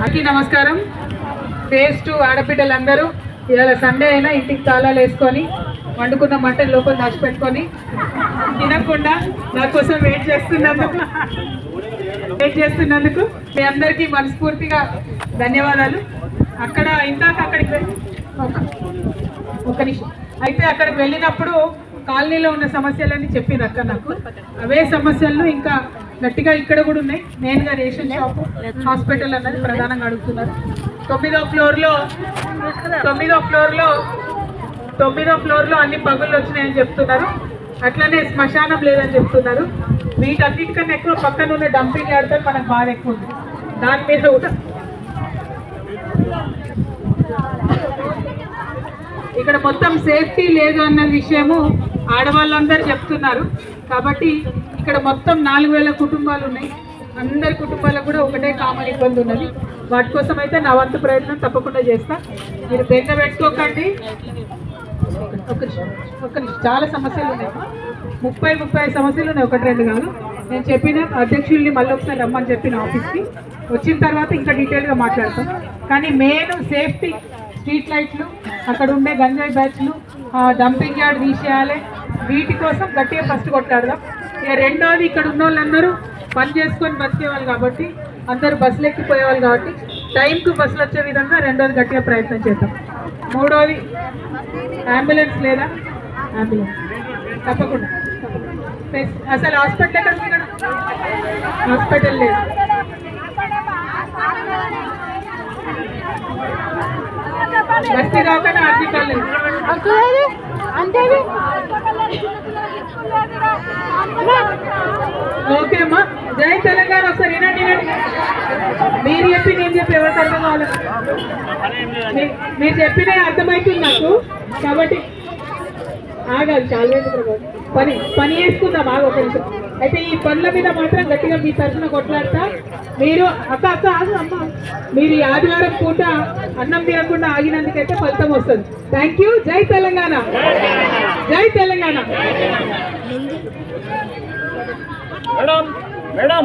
అందరికీ నమస్కారం. ఫేజ్ 2 ఆడబిడ్డలందరూ ఇవాళ సండే అయినా ఇంటికి తాళాలు వేసుకొని వండుకున్న మటన్ లోపల దాచిపెట్టుకొని తినకుండా నా కోసం వెయిట్ చేస్తున్నందుకు మీ అందరికీ మనస్ఫూర్తిగా ధన్యవాదాలు. అక్కడికి ఒక నిమిషం అయితే అక్కడికి వెళ్ళినప్పుడు కాలనీలో ఉన్న సమస్యలన్నీ చెప్పింది అక్క. నాకు అవే సమస్యలు ఇంకా గట్టిగా ఇక్కడ కూడా ఉన్నాయి. మెయిన్గా రేషన్ షాపు, హాస్పిటల్ అన్నది ప్రధానంగా అడుగుతున్నారు. 9వ ఫ్లోర్లో అన్ని పగుళ్ళు వచ్చినాయని చెప్తున్నారు. అట్లనే శ్మశానం లేదని చెప్తున్నారు. వీటన్నిటికన్నా ఎక్కువ పక్కన ఉన్న డంపింగ్ యార్డ్తో మనకు బాధ ఎక్కువ ఉంది. దాని మీద కూడా ఇక్కడ మొత్తం సేఫ్టీ లేదు అన్న విషయము ఆడవాళ్ళందరూ చెప్తున్నారు. కాబట్టి ఇక్కడ మొత్తం 4000 కుటుంబాలు ఉన్నాయి. అందరి కుటుంబాలకు కూడా ఒకటే కామన్ ఇబ్బంది ఉన్నది. వాటి కోసం అయితే నా వంతు ప్రయత్నం తప్పకుండా చేస్తా. మీరు బెంగ పెట్టుకోకండి. ఒక నిమిషం చాలా సమస్యలు ఉన్నాయి. 30 సమస్యలు ఉన్నాయి, 1-2 కాదు. నేను చెప్పిన అధ్యక్షుల్ని మళ్ళీ ఒకసారి రమ్మని చెప్పిన ఆఫీస్కి. వచ్చిన తర్వాత ఇంకా డీటెయిల్గా మాట్లాడతాం. కానీ మెయిన్ సేఫ్టీ, స్ట్రీట్ లైట్లు, అక్కడ ఉండే గంజాయి బ్యాచ్లు, డంపింగ్ యార్డ్ తీసేయాలి. వీటి కోసం గట్టిగా ఫస్ట్ కొట్లాడదాం. ఇక రెండోది, ఇక్కడ ఉన్న వాళ్ళందరూ పని చేసుకొని బతికేవాళ్ళు కాబట్టి, అందరూ బస్సులు ఎక్కిపోయేవాళ్ళు కాబట్టి టైంకు బస్సులు వచ్చే విధంగా రెండోది గట్టిగా ప్రయత్నం చేద్దాం. మూడోది, అంబులెన్స్ లేదా? అంబులెన్స్ తప్పకుండా. అసలు హాస్పిటల్ ఎక్కడ? హాస్పిటల్ లేదు. బస్తీ రాకుండా ఆర్టికల్ లేదు. ఓకే అమ్మా, జై తెలంగాణ. ఒకసారి వినండి. మీరు చెప్పి నేను చెప్పి ఎవరికి అర్థం కావాలి? మీరు చెప్పిన అర్థమవుతుంది నాకు. కాబట్టి ఆగాలి, చాలా పని చేసుకుందాం. ఒక నిమిషం. అయితే ఈ పనుల మీద మాత్రం గట్టిగా మీ తరఫున కొట్లాడతా. మీరు అమ్మ మీరు ఈ ఆదివారం పూట అన్నం తినకుండా ఆగినందుకైతే ఫలితం వస్తుంది. Thank you. జై తెలంగాణ, జై తెలంగాణ. మేడం